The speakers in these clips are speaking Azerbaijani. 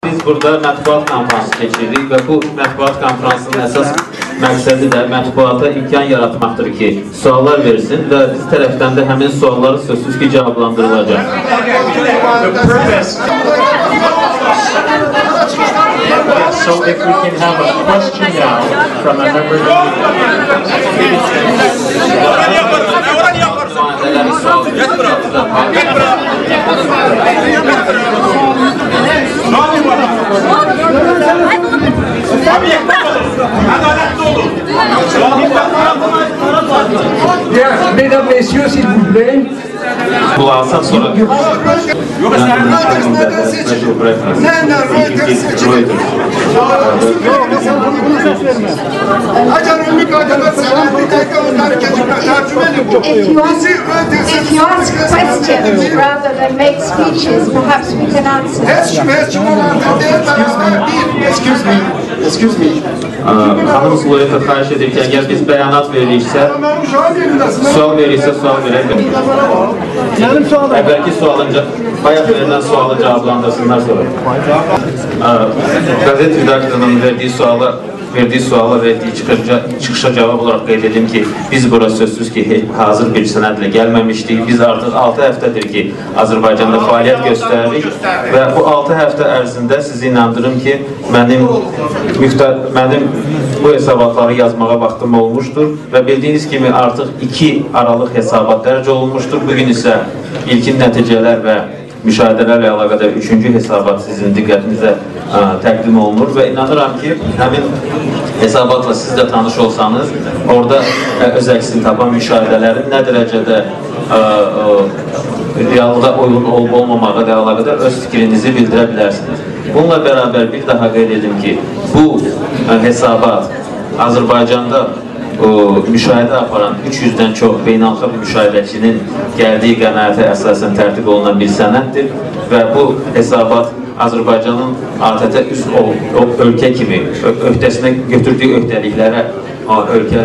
Biz burada mətbuat konfransı keçiririk və bu mətbuat konfransının əsas məqsədi də mətbuata imkan yaratmaqdır ki, suallar versin və biz tərəfdən də həmin sualları sözsüz ki, cavablandırılacaq. So if we can have a question now from a member of Mesdames, messieurs, s'il vous plaît. Bu alsaq sonra If you ask questions rather than make speeches, perhaps we can answer. Excuse me. Xanım Zloyeva xahiş edir ki, əgər biz bəyanat veririksə, sual verirsə, sual verək. Əvvəlki sualınca, bayaq verilən sualı cavablandırsınlar sonra. Qəzet redaktorunun verdiyi suala verdiyi çıxışa cavab olaraq qeyd edim ki, biz bura sözsüz ki, hazır bir sənədlə gəlməmişdik. Biz artıq 6 həftədir ki, Azərbaycanda fəaliyyət göstəririk və bu 6 həftə ərzində sizi inandırım ki, mənim bu hesabatları yazmağa vaxtım olmuşdur və bildiyiniz kimi artıq 2 aralıq hesabat dərc olunmuşdur. Bugün isə ilkin nəticələr və müşahidələrlə əlaqədar 3-cü hesabat sizin diqqətinizə təqdim olunur və inanıram ki, həmin hesabatla siz də tanış olsanız, orada öz əksini tapan müşahidələrin nə dərəcədə reallığa uyğun olub-olmamağa da əlaqədar öz fikrinizi bildirə bilərsiniz. Bununla bərabər bir daha qeyd edim ki, bu hesabat Azərbaycanda müşahidə aparan 300-dən çox beynəlxalq müşahidəçinin gəldiyi qənaətə əsasən tərtib olunan bir sənəddir və bu hesabat Azərbaycanın ATƏT-ə üst ölkə kimi öhdəsinə götürdüyü öhdəliklərə ölkə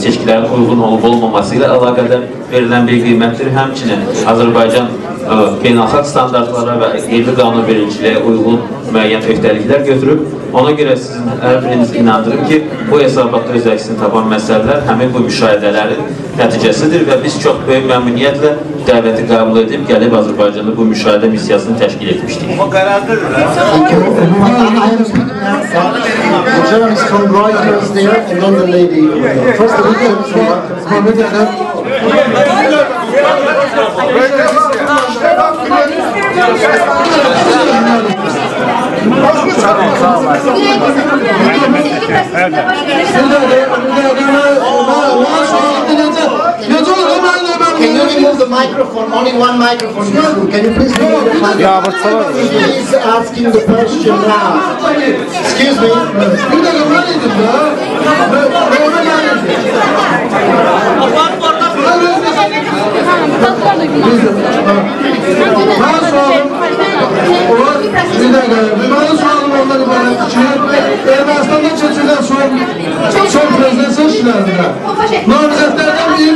seçkilərin uyğun olub-olmaması ilə əlaqədar verilən bir qiymətdir. Həmçinin Azərbaycan beynəlxalq standartlara və yerli qanunvericiliyə uyğun müəyyən öhdəliklər götürüb. Ona görə sizin hər biriniz inandırım ki, bu hesabatda öz əksini tapan məsələlər həmin bu müşahidələrin nəticəsidir və biz çox böyük məmnuniyyətlə dəvəti qəbul edib, gəlib Azərbaycanda bu müşahidə missiyasını təşkil etmişdik. The journalist from Reuters there, and then the lady. First the Reuters from Reuters. Can you remove the microphone? Only one microphone. Can you please remove the microphone? He's asking the question now. Excuse me. Ermənistan'da keçirilən son prezident seçkilərində namizədlərdən biri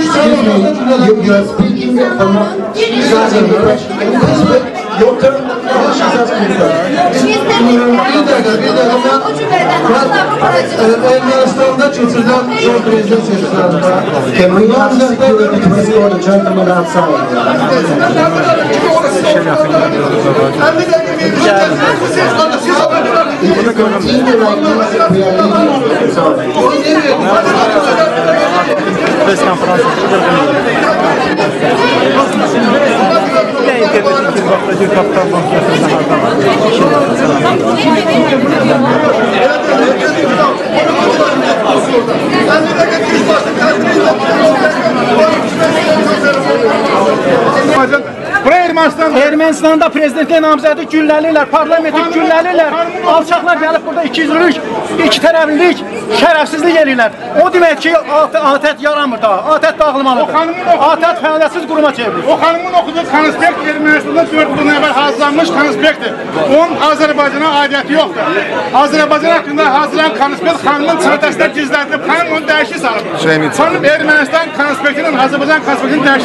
You are speaking from your turn. Ermənistan'da keçirilən son prezident seçkilərində Can we ask security to escort a gentleman outside? If you continue like this, we are leaving. Sorry. Ermənistanda prezidentlik namizədi gülləlirlər, parlamentik gülləlirlər, alçaqlar gəlib burada iki tərəflilik şərəfsizlik eləyirlər. O demək ki, ATƏT yaramır daha, ATƏT dağılmalıdır. ATƏT fəaliyyətsiz quruma çevrilir. O xanımın oxuduğu konspekt Ermənistanda 4 yıl əvvəl hazırlanmış konspektdir. Onun Azərbaycana aidiyyəti yoxdur. Azərbaycan haqqında hazırlanan konspekt xanımın çantasında gizlədilib, xanım onu dəyişik salıb. Xanım Ermənistan konspektinin Azərbaycan konspektini dəyişik